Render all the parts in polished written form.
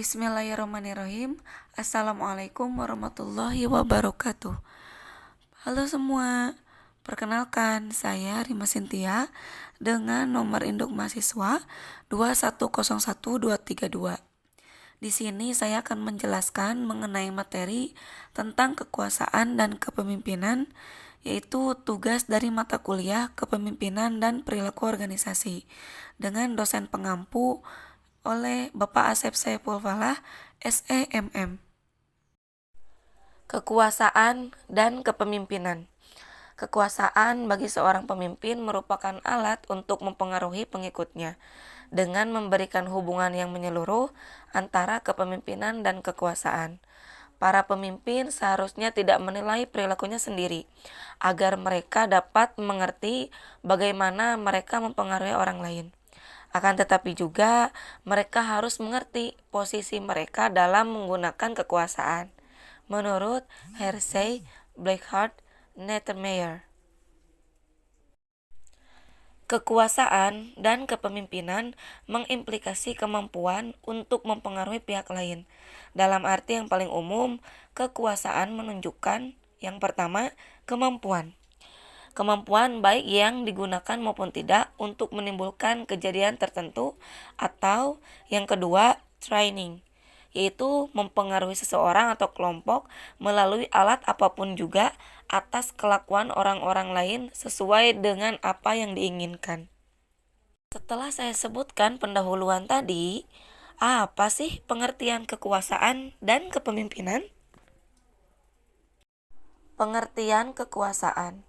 Bismillahirrahmanirrahim. Assalamualaikum warahmatullahi wabarakatuh. Halo semua, perkenalkan saya Rima Sintia dengan nomor induk mahasiswa 2101232. Di sini saya akan menjelaskan mengenai materi tentang kekuasaan dan kepemimpinan, yaitu tugas dari mata kuliah Kepemimpinan dan Perilaku Organisasi dengan dosen pengampu oleh Bapak Asep Saiful Falah, SEMM. Kekuasaan dan kepemimpinan. Kekuasaan bagi seorang pemimpin merupakan alat untuk mempengaruhi pengikutnya dengan memberikan hubungan yang menyeluruh antara kepemimpinan dan kekuasaan. Para pemimpin seharusnya tidak menilai perilakunya sendiri, agar mereka dapat mengerti bagaimana mereka mempengaruhi orang lain. Akan tetapi juga mereka harus mengerti posisi mereka dalam menggunakan kekuasaan. Menurut Hersey, Blackhart, Nettermeyer. Kekuasaan dan kepemimpinan mengimplikasi kemampuan untuk mempengaruhi pihak lain. Dalam arti yang paling umum, kekuasaan menunjukkan yang pertama, kemampuan. Kemampuan baik yang digunakan maupun tidak untuk menimbulkan kejadian tertentu, atau yang kedua, training, yaitu mempengaruhi seseorang atau kelompok melalui alat apapun juga atas kelakuan orang-orang lain sesuai dengan apa yang diinginkan. Setelah saya sebutkan pendahuluan tadi, apa sih pengertian kekuasaan dan kepemimpinan? Pengertian kekuasaan.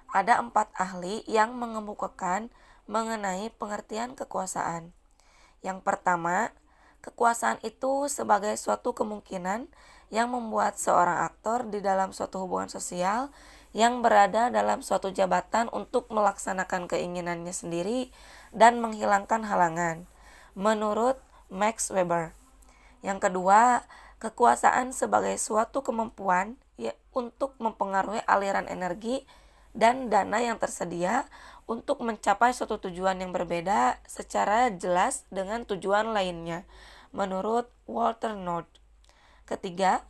Ada 4 ahli yang mengemukakan mengenai pengertian kekuasaan. Yang pertama, kekuasaan itu sebagai suatu kemungkinan yang membuat seorang aktor di dalam suatu hubungan sosial yang berada dalam suatu jabatan untuk melaksanakan keinginannya sendiri dan menghilangkan halangan, menurut Max Weber. Yang kedua, kekuasaan sebagai suatu kemampuan untuk mempengaruhi aliran energi dan dana yang tersedia untuk mencapai suatu tujuan yang berbeda secara jelas dengan tujuan lainnya, menurut Walter Nord. Ketiga,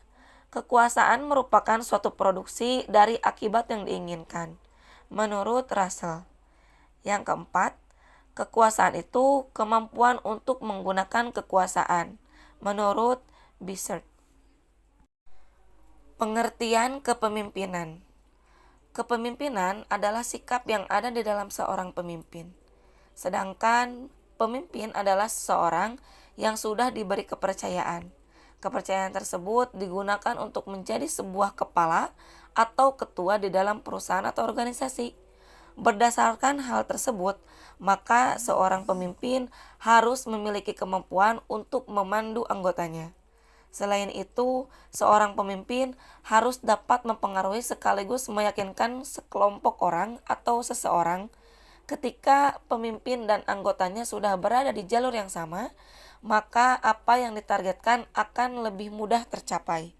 kekuasaan merupakan suatu produksi dari akibat yang diinginkan, menurut Russell. Yang keempat, kekuasaan itu kemampuan untuk menggunakan kekuasaan, menurut Bishart. Pengertian kepemimpinan. Kepemimpinan adalah sikap yang ada di dalam seorang pemimpin. Sedangkan pemimpin adalah seseorang yang sudah diberi kepercayaan. Kepercayaan tersebut digunakan untuk menjadi sebuah kepala atau ketua di dalam perusahaan atau organisasi. Berdasarkan hal tersebut, maka seorang pemimpin harus memiliki kemampuan untuk memandu anggotanya. Selain itu, seorang pemimpin harus dapat mempengaruhi sekaligus meyakinkan sekelompok orang atau seseorang. Ketika pemimpin dan anggotanya sudah berada di jalur yang sama, maka apa yang ditargetkan akan lebih mudah tercapai.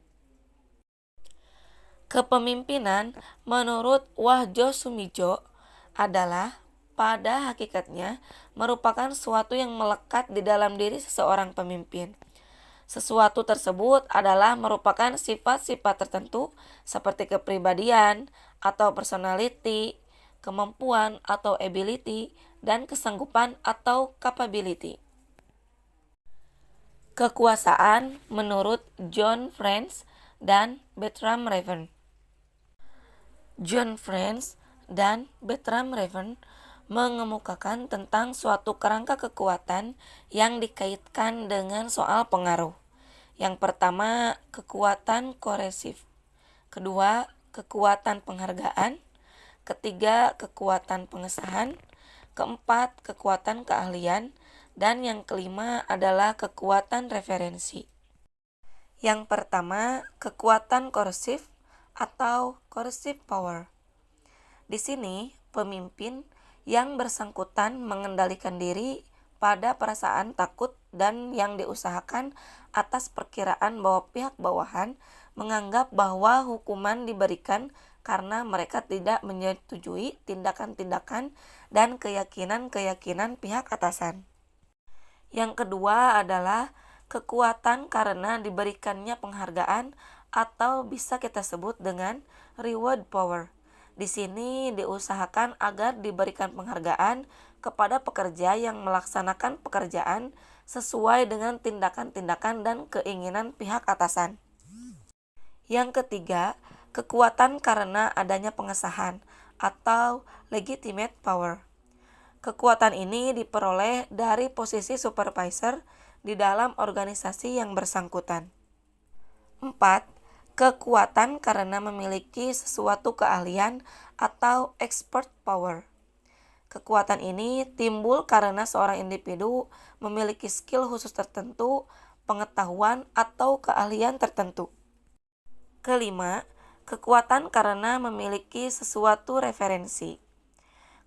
Kepemimpinan menurut Wahjo Sumijo adalah pada hakikatnya merupakan suatu yang melekat di dalam diri seseorang pemimpin. Sesuatu tersebut adalah merupakan sifat-sifat tertentu seperti kepribadian atau personality, kemampuan atau ability, dan kesanggupan atau capability. Kekuasaan menurut John Friends dan Bertram Raven. John Friends dan Bertram Raven mengemukakan tentang suatu kerangka kekuatan yang dikaitkan dengan soal pengaruh. Yang pertama, kekuatan koresif. Kedua, kekuatan penghargaan. Ketiga, kekuatan pengesahan. Keempat, kekuatan keahlian. Dan yang kelima adalah kekuatan referensi. Yang pertama, kekuatan koresif atau coercive power. Di sini, pemimpin yang bersangkutan mengendalikan diri pada perasaan takut dan yang diusahakan atas perkiraan bahwa pihak bawahan menganggap bahwa hukuman diberikan karena mereka tidak menyetujui tindakan-tindakan dan keyakinan-keyakinan pihak atasan. Yang kedua adalah kekuatan karena diberikannya penghargaan atau bisa kita sebut dengan reward power. Di sini diusahakan agar diberikan penghargaan kepada pekerja yang melaksanakan pekerjaan sesuai dengan tindakan-tindakan dan keinginan pihak atasan. Yang ketiga, kekuatan karena adanya pengesahan atau legitimate power. Kekuatan ini diperoleh dari posisi supervisor di dalam organisasi yang bersangkutan. 4. Kekuatan karena memiliki sesuatu keahlian atau expert power. Kekuatan ini timbul karena seorang individu memiliki skill khusus tertentu, pengetahuan atau keahlian tertentu. Kelima, kekuatan karena memiliki sesuatu referensi.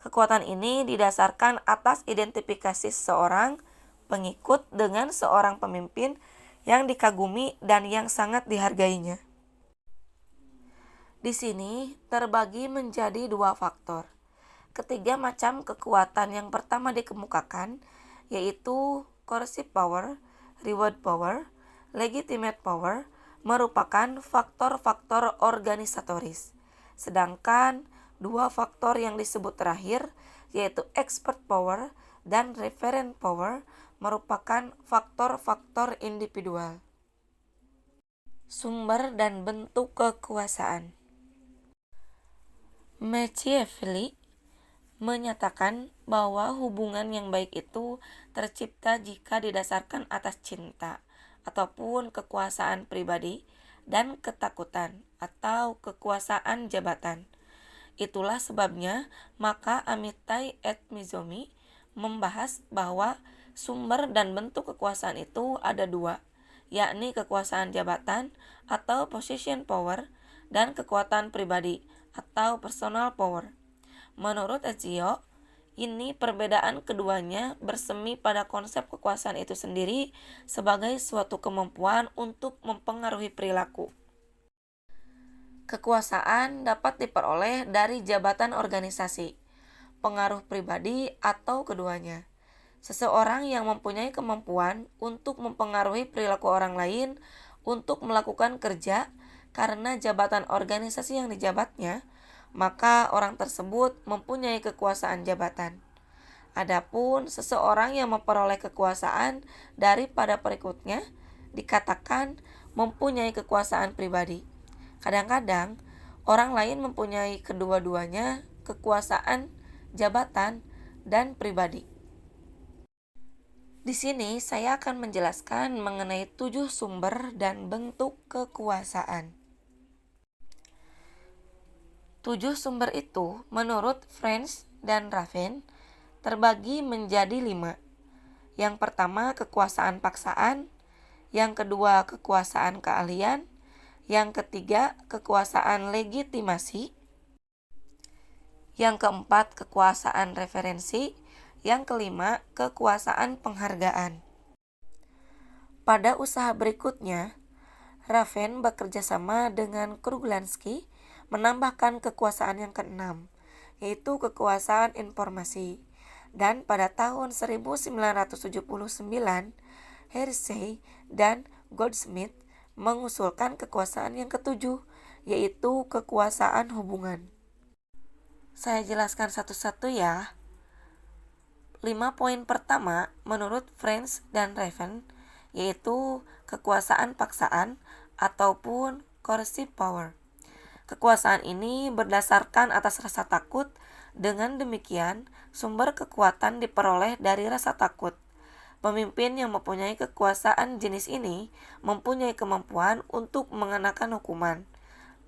Kekuatan ini didasarkan atas identifikasi seseorang pengikut dengan seorang pemimpin yang dikagumi dan yang sangat dihargainya. Di sini terbagi menjadi dua faktor. Ketiga macam kekuatan yang pertama dikemukakan, yaitu coercive power, reward power, legitimate power, merupakan faktor-faktor organisatoris. Sedangkan dua faktor yang disebut terakhir, yaitu expert power dan referent power, merupakan faktor-faktor individual. Sumber dan bentuk kekuasaan. Machiavelli menyatakan bahwa hubungan yang baik itu tercipta jika didasarkan atas cinta ataupun kekuasaan pribadi dan ketakutan atau kekuasaan jabatan. Itulah sebabnya maka Amitai et Mizomi membahas bahwa sumber dan bentuk kekuasaan itu ada dua, yakni kekuasaan jabatan atau position power dan kekuatan pribadi atau personal power. Menurut Ezio, ini perbedaan keduanya bersemi pada konsep kekuasaan itu sendiri sebagai suatu kemampuan untuk mempengaruhi perilaku. Kekuasaan dapat diperoleh dari jabatan organisasi, pengaruh pribadi, atau keduanya. Seseorang yang mempunyai kemampuan untuk mempengaruhi perilaku orang lain untuk melakukan kerja karena jabatan organisasi yang dijabatnya, maka orang tersebut mempunyai kekuasaan jabatan. Adapun seseorang yang memperoleh kekuasaan daripada pengikutnya dikatakan mempunyai kekuasaan pribadi. Kadang-kadang orang lain mempunyai kedua-duanya, kekuasaan jabatan dan pribadi. Di sini saya akan menjelaskan mengenai 7 sumber dan bentuk kekuasaan. 7 sumber itu menurut French dan Raven terbagi menjadi 5. Yang pertama kekuasaan paksaan, yang kedua kekuasaan keahlian, yang ketiga kekuasaan legitimasi, yang keempat kekuasaan referensi, yang kelima kekuasaan penghargaan. Pada usaha berikutnya, Raven bekerja sama dengan Kruglanski menambahkan kekuasaan yang keenam, yaitu kekuasaan informasi. Dan pada tahun 1979, Hersey dan Goldsmith mengusulkan kekuasaan yang ketujuh, yaitu kekuasaan hubungan. Saya jelaskan satu-satu ya. 5 poin pertama menurut French dan Raven, yaitu kekuasaan paksaan ataupun coercive power. Kekuasaan ini berdasarkan atas rasa takut. Dengan demikian, sumber kekuatan diperoleh dari rasa takut. Pemimpin yang mempunyai kekuasaan jenis ini mempunyai kemampuan untuk mengenakan hukuman,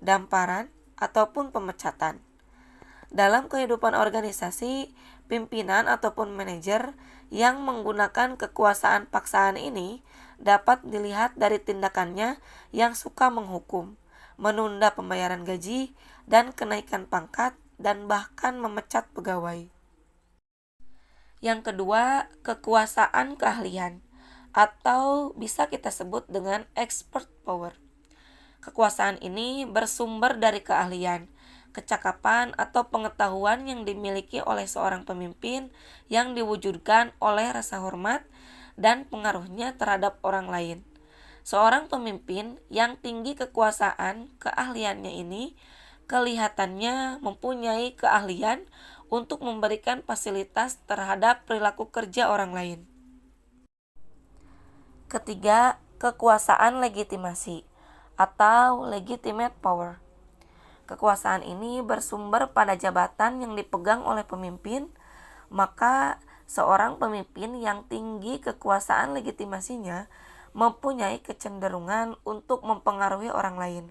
damparan, ataupun pemecatan. Dalam kehidupan organisasi, pimpinan ataupun manajer yang menggunakan kekuasaan paksaan ini dapat dilihat dari tindakannya yang suka menghukum, menunda pembayaran gaji, dan kenaikan pangkat, dan bahkan memecat pegawai. Yang kedua, kekuasaan keahlian, atau bisa kita sebut dengan expert power. Kekuasaan ini bersumber dari keahlian, kecakapan, atau pengetahuan yang dimiliki oleh seorang pemimpin yang diwujudkan oleh rasa hormat dan pengaruhnya terhadap orang lain. Seorang pemimpin yang tinggi kekuasaan, keahliannya ini kelihatannya mempunyai keahlian untuk memberikan fasilitas terhadap perilaku kerja orang lain. Ketiga, kekuasaan legitimasi atau legitimate power. Kekuasaan ini bersumber pada jabatan yang dipegang oleh pemimpin, maka seorang pemimpin yang tinggi kekuasaan legitimasinya mempunyai kecenderungan untuk mempengaruhi orang lain.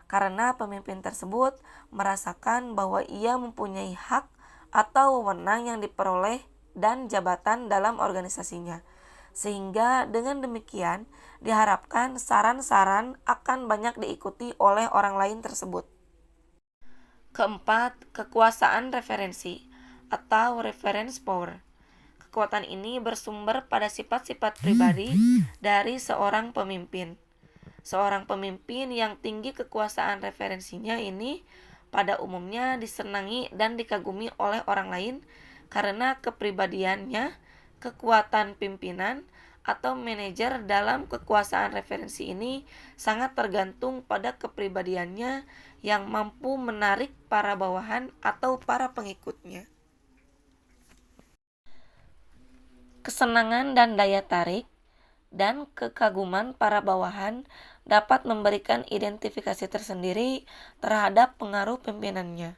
Karena pemimpin tersebut merasakan bahwa ia mempunyai hak atau wewenang yang diperoleh dan jabatan dalam organisasinya. Sehingga dengan demikian diharapkan saran-saran akan banyak diikuti oleh orang lain tersebut. Keempat, kekuasaan referensi atau reference power. Kekuatan ini bersumber pada sifat-sifat pribadi dari seorang pemimpin. Seorang pemimpin yang tinggi kekuasaan referensinya ini pada umumnya disenangi dan dikagumi oleh orang lain karena kepribadiannya, kekuatan pimpinan, atau manajer dalam kekuasaan referensi ini sangat tergantung pada kepribadiannya yang mampu menarik para bawahan atau para pengikutnya. Kesenangan dan daya tarik dan kekaguman para bawahan dapat memberikan identifikasi tersendiri terhadap pengaruh pimpinannya.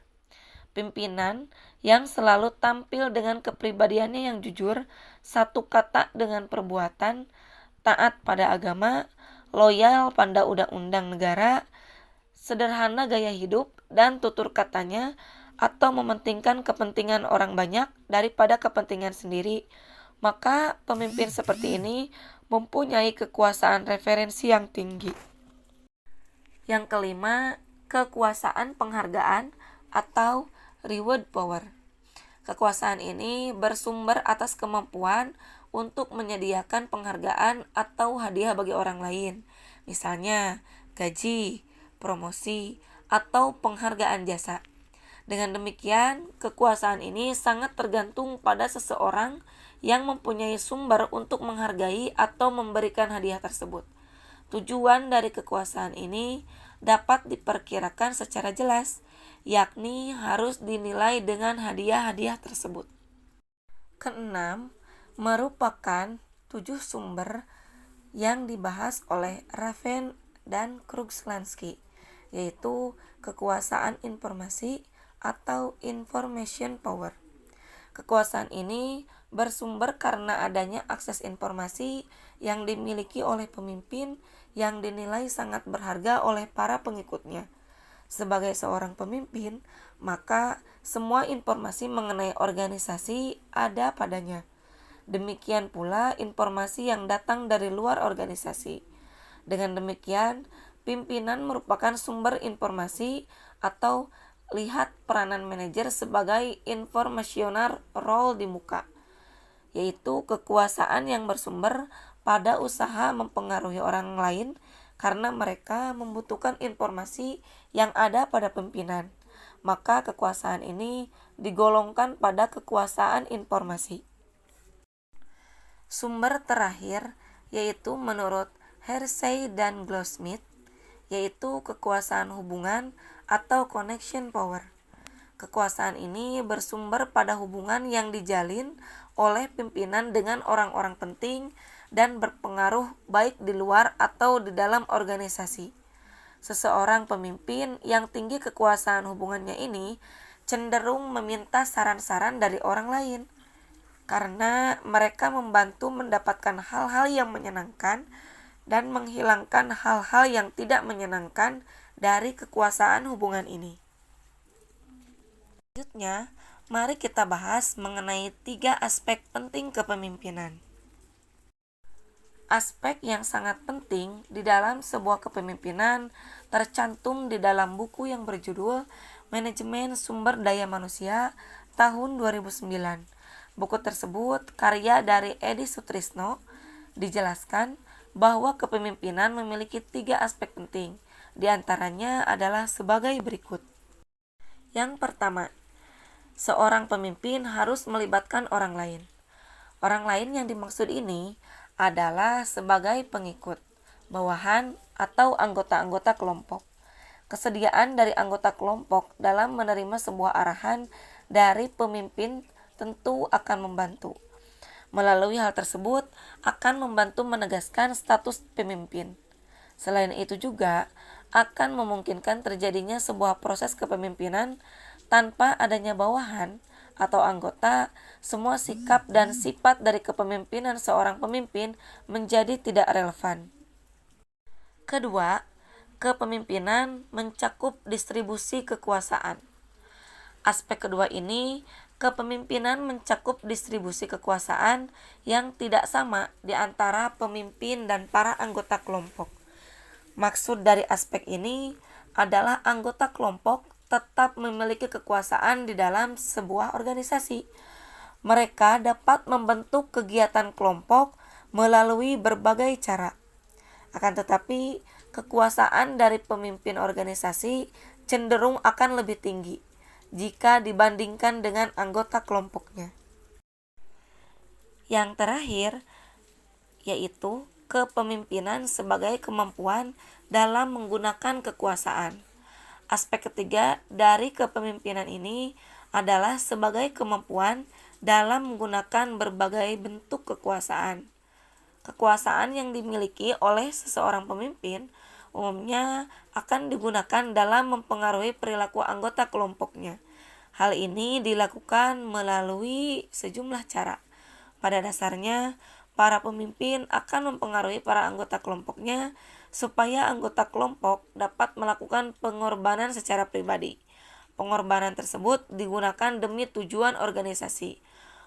Pimpinan yang selalu tampil dengan kepribadiannya yang jujur, satu kata dengan perbuatan, taat pada agama, loyal pada undang-undang negara, sederhana gaya hidup dan tutur katanya, atau mementingkan kepentingan orang banyak daripada kepentingan sendiri, maka pemimpin seperti ini mempunyai kekuasaan referensi yang tinggi. Yang kelima, kekuasaan penghargaan atau reward power. Kekuasaan ini bersumber atas kemampuan untuk menyediakan penghargaan atau hadiah bagi orang lain, misalnya gaji, promosi, atau penghargaan jasa. Dengan demikian, kekuasaan ini sangat tergantung pada seseorang yang mempunyai sumber untuk menghargai atau memberikan hadiah tersebut. Tujuan dari kekuasaan ini dapat diperkirakan secara jelas, yakni harus dinilai dengan hadiah-hadiah tersebut. Keenam, merupakan 7 sumber yang dibahas oleh Raven dan Krugslansky, yaitu kekuasaan informasi atau information power. Kekuasaan ini bersumber karena adanya akses informasi yang dimiliki oleh pemimpin yang dinilai sangat berharga oleh para pengikutnya. Sebagai seorang pemimpin, maka semua informasi mengenai organisasi ada padanya. Demikian pula informasi yang datang dari luar organisasi. Dengan demikian, pimpinan merupakan sumber informasi atau lihat peranan manajer sebagai informational role di muka, yaitu kekuasaan yang bersumber pada usaha mempengaruhi orang lain karena mereka membutuhkan informasi yang ada pada pimpinan. Maka kekuasaan ini digolongkan pada kekuasaan informasi. Sumber terakhir yaitu menurut Hersey dan Goldsmith, yaitu kekuasaan hubungan atau connection power. Kekuasaan ini bersumber pada hubungan yang dijalin oleh pimpinan dengan orang-orang penting dan berpengaruh baik di luar atau di dalam organisasi. Seseorang pemimpin yang tinggi kekuasaan hubungannya ini cenderung meminta saran-saran dari orang lain karena mereka membantu mendapatkan hal-hal yang menyenangkan dan menghilangkan hal-hal yang tidak menyenangkan dari kekuasaan hubungan ini. Selanjutnya, mari kita bahas mengenai 3 aspek penting kepemimpinan. Aspek yang sangat penting di dalam sebuah kepemimpinan tercantum di dalam buku yang berjudul Manajemen Sumber Daya Manusia tahun 2009. Buku tersebut karya dari Edi Sutrisno. Dijelaskan bahwa kepemimpinan memiliki 3 aspek penting. Di antaranya adalah sebagai berikut. Yang pertama, seorang pemimpin harus melibatkan orang lain. Orang lain yang dimaksud ini adalah sebagai pengikut, bawahan, atau anggota-anggota kelompok. Kesediaan dari anggota kelompok dalam menerima sebuah arahan dari pemimpin tentu akan membantu. Melalui hal tersebut akan membantu menegaskan status pemimpin. Selain itu juga akan memungkinkan terjadinya sebuah proses kepemimpinan tanpa adanya bawahan atau anggota. Semua sikap dan sifat dari kepemimpinan seorang pemimpin menjadi tidak relevan. Kedua, kepemimpinan mencakup distribusi kekuasaan. Aspek kedua ini, kepemimpinan mencakup distribusi kekuasaan yang tidak sama di antara pemimpin dan para anggota kelompok. Maksud dari aspek ini adalah anggota kelompok tetap memiliki kekuasaan di dalam sebuah organisasi. Mereka dapat membentuk kegiatan kelompok melalui berbagai cara. Akan tetapi, kekuasaan dari pemimpin organisasi cenderung akan lebih tinggi jika dibandingkan dengan anggota kelompoknya. Yang terakhir, yaitu kepemimpinan sebagai kemampuan dalam menggunakan kekuasaan. Aspek ketiga dari kepemimpinan ini adalah sebagai kemampuan dalam menggunakan berbagai bentuk kekuasaan. Kekuasaan yang dimiliki oleh seseorang pemimpin umumnya akan digunakan dalam mempengaruhi perilaku anggota kelompoknya. Hal ini dilakukan melalui sejumlah cara. Pada dasarnya, para pemimpin akan mempengaruhi para anggota kelompoknya supaya anggota kelompok dapat melakukan pengorbanan secara pribadi. Pengorbanan tersebut digunakan demi tujuan organisasi.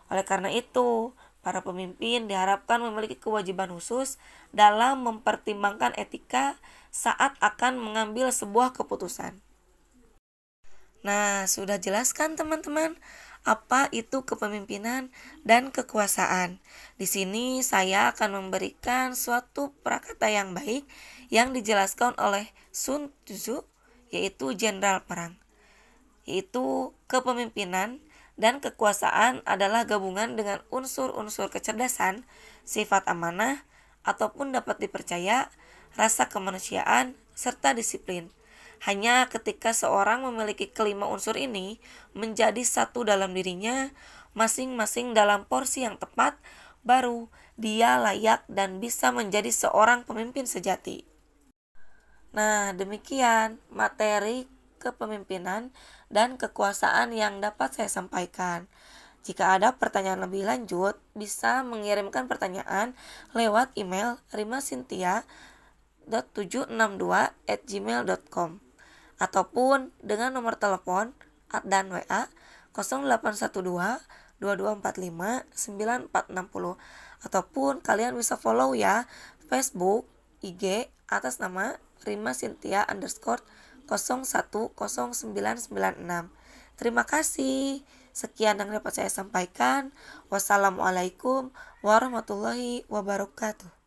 Oleh karena itu, para pemimpin diharapkan memiliki kewajiban khusus dalam mempertimbangkan etika saat akan mengambil sebuah keputusan. Nah, sudah jelaskan teman-teman apa itu kepemimpinan dan kekuasaan. Di sini saya akan memberikan suatu prakata yang baik yang dijelaskan oleh Sun Tzu, yaitu jenderal perang. Yaitu kepemimpinan dan kekuasaan adalah gabungan dengan unsur-unsur kecerdasan, sifat amanah, ataupun dapat dipercaya, rasa kemanusiaan, serta disiplin. Hanya ketika seorang memiliki kelima unsur ini menjadi satu dalam dirinya, masing-masing dalam porsi yang tepat, baru dia layak dan bisa menjadi seorang pemimpin sejati. Nah, demikian materi kepemimpinan dan kekuasaan yang dapat saya sampaikan. Jika ada pertanyaan lebih lanjut, bisa mengirimkan pertanyaan lewat email rimasintia.762@gmail.com ataupun dengan nomor telepon dan WA 0812 2245 9460 ataupun kalian bisa follow ya Facebook, IG atas nama rimasintia_010996. Terima kasih. Sekian yang dapat saya sampaikan. Wassalamualaikum warahmatullahi wabarakatuh.